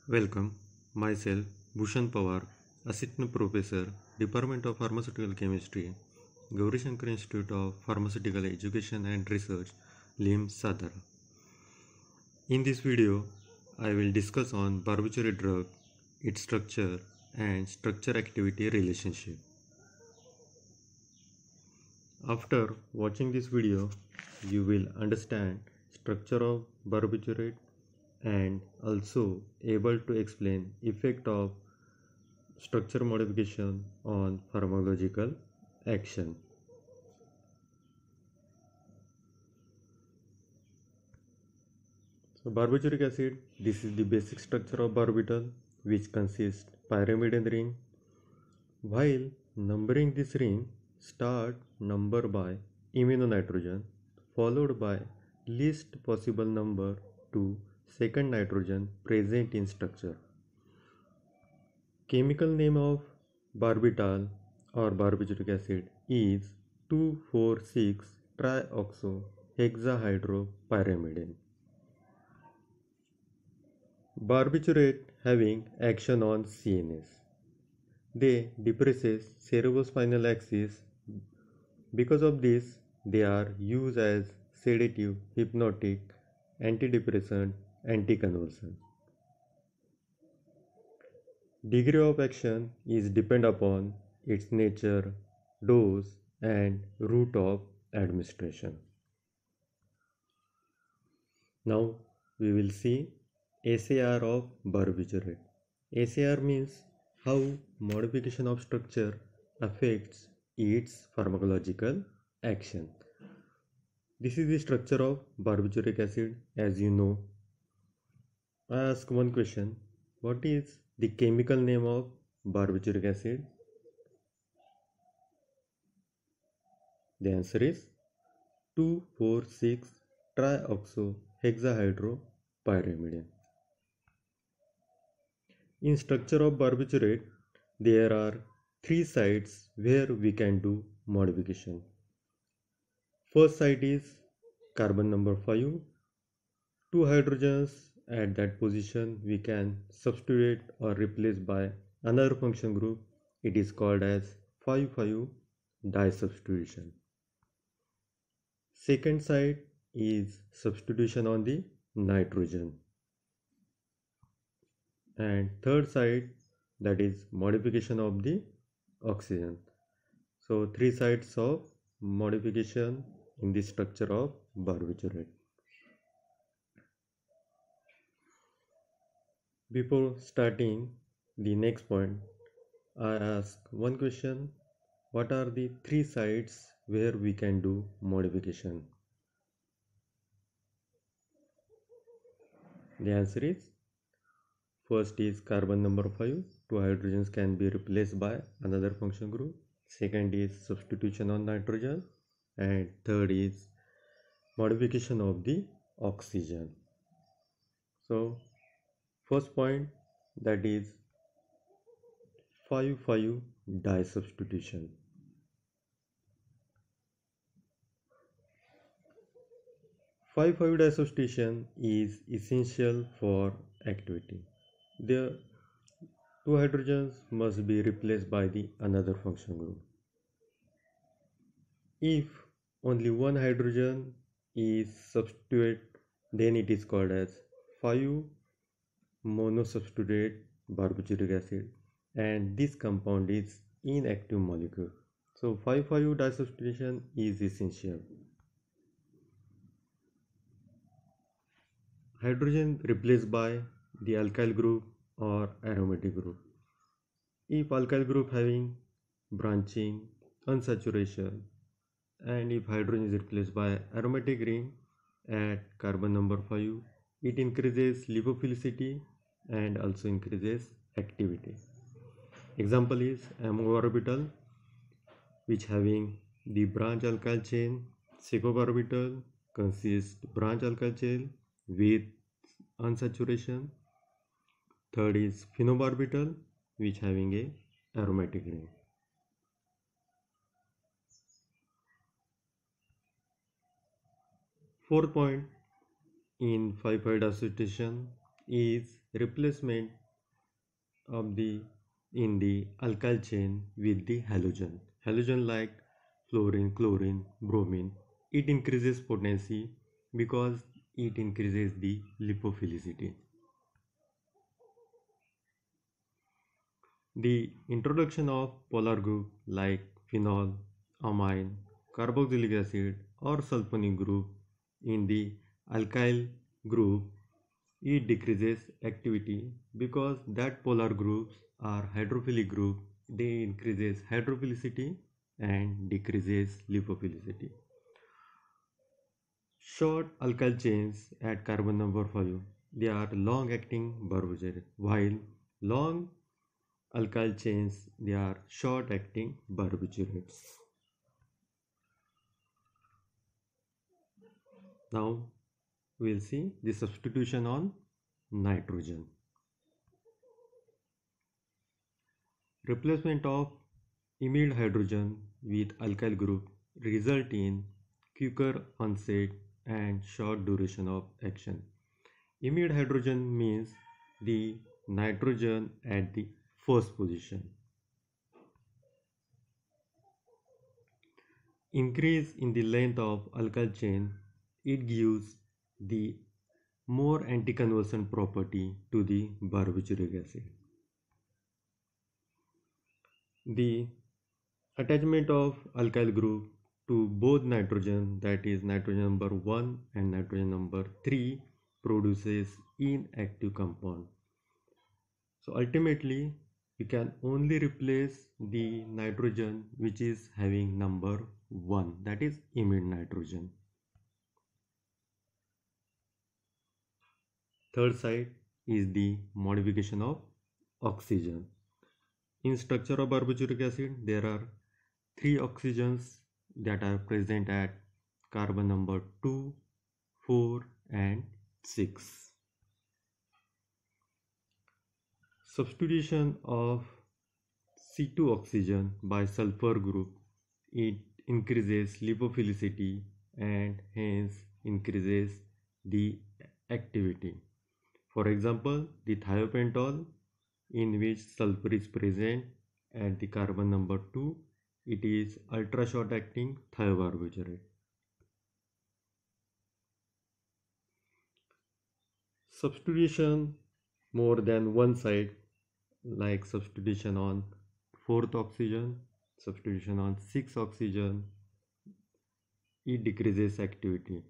Welcome, myself Bhushan Pawar, Assistant Professor, Department of Pharmaceutical Chemistry, Gauri Shankar Institute of Pharmaceutical Education and Research, LIMS Sadara. In this video, I will discuss on barbiturate drug, its structure and structure-activity relationship. After watching this video, you will understand structure of barbiturate and also able to explain effect of structure modification on pharmacological action. So barbituric acid, this is the basic structure of barbital, which consists pyrimidine ring. While numbering this ring, start number by immunonitrogen followed by least possible number to second nitrogen present in structure. Chemical name of barbital or barbituric acid is 2,4,6-trioxohexahydropyrimidine. Barbiturate having action on CNS. They depresses cerebrospinal axis. Because of this, they are used as sedative, hypnotic, antidepressant, anticonvulsant. Degree of action is depend upon its nature, dose, and route of administration. Now we will see SAR of barbiturate. SAR means how modification of structure affects its pharmacological action. This is the structure of barbituric acid. As you know, I ask one question: what is the chemical name of barbituric acid? The answer is 2,4,6-trioxohexahydropyrimidine. In structure of barbiturate, there are three sites where we can do modification. First site is carbon number 5. Two hydrogens at that position we can substitute or replace by another function group. It is called as 5,5 disubstitution. Second site is substitution on the nitrogen. And third side, that is modification of the oxygen. So three sides of modification in the structure of barbiturate. Before starting the next point, I ask one question: what are the three sites where we can do modification? The answer is: first is carbon number 5, two hydrogens can be replaced by another function group. Second is substitution on nitrogen, and third is modification of the oxygen. So first point, that is 5,5 disubstitution. 5,5 disubstitution is essential for activity. The two hydrogens must be replaced by the another function group. If only one hydrogen is substituted, then it is called as 5 monosubstituted barbituric acid, and this compound is inactive molecule. So 5,5 disubstitution is essential. Hydrogen replaced by the alkyl group or aromatic group. If alkyl group having branching, unsaturation, and if hydrogen is replaced by aromatic ring at carbon number 5, it increases lipophilicity and also increases activity. Example is ammobarbital, which having the branch alkyl chain. Secobarbital consists branch alkyl chain with unsaturation. Third is phenobarbital, which having a aromatic ring. Fourth point in 5,5 disubstitution is replacement of the in the alkyl chain with the halogen. Halogen like fluorine, chlorine, bromine. It increases potency because it increases the lipophilicity. The introduction of polar group like phenol, amine, carboxylic acid or sulfonic group in the alkyl group, it decreases activity because that polar groups are hydrophilic group. They increases hydrophilicity and decreases lipophilicity. Short alkyl chains at carbon number 5, they are long acting barbiturates, while long alkyl chains, they are short acting barbiturates. Now we'll see the substitution on nitrogen. Replacement of imide hydrogen with alkyl group result in quicker onset and short duration of action. Imide hydrogen means the nitrogen at the first position. Increase in the length of alkyl chain, it gives the more anti-conversion property to the barbituric acid. The attachment of alkyl group to both nitrogen, that is nitrogen number 1 and nitrogen number 3, produces inactive compound. So ultimately we can only replace the nitrogen which is having number 1, that is imide nitrogen. Third side is the modification of oxygen. In structure of barbituric acid, there are 3 oxygens that are present at carbon number 2, 4 and 6. Substitution of C2 oxygen by sulfur group, it increases lipophilicity and hence increases the activity. For example, the thiopental, in which sulfur is present at the carbon number 2, it is ultra short acting thiobarbiturate. Substitution more than one side, like substitution on 4th oxygen, substitution on 6th oxygen, it decreases activity.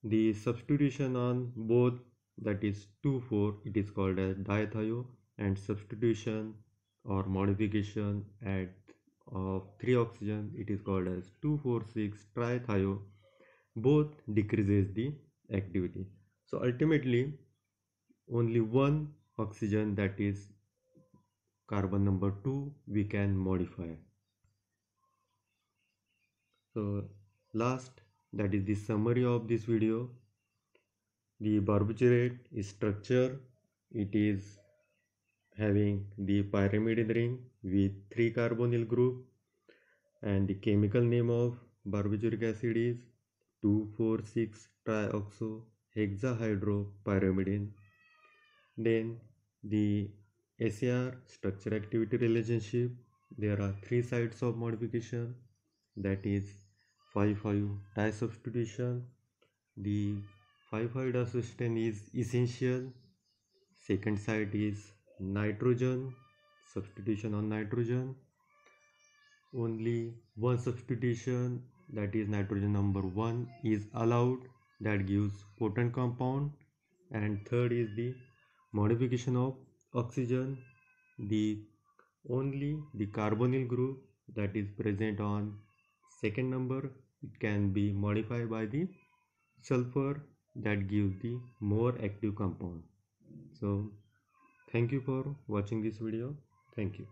The substitution on both, that is 2,4, it is called as dithio, and substitution or modification at of 3 oxygen, it is called as 2,4,6 trithio. Both decreases the activity. So ultimately only one oxygen, that is carbon number 2, we can modify. So last, that is the summary of this video. The barbiturate structure, it is having the pyrimidine ring with 3 carbonyl group, and the chemical name of barbituric acid is 2,4,6 trioxohexahydropyrimidine. Then the SAR, structure activity relationship, there are 3 sites of modification, that is 5,5 die substitution. The 5,5 die substitution is essential. Second site is nitrogen, substitution on nitrogen. Only one substitution, that is nitrogen number 1, is allowed, that gives potent compound. And third is the modification of oxygen. The only the carbonyl group that is present on second number, it can be modified by the sulfur, that gives the more active compound. So thank you for watching this video. Thank you.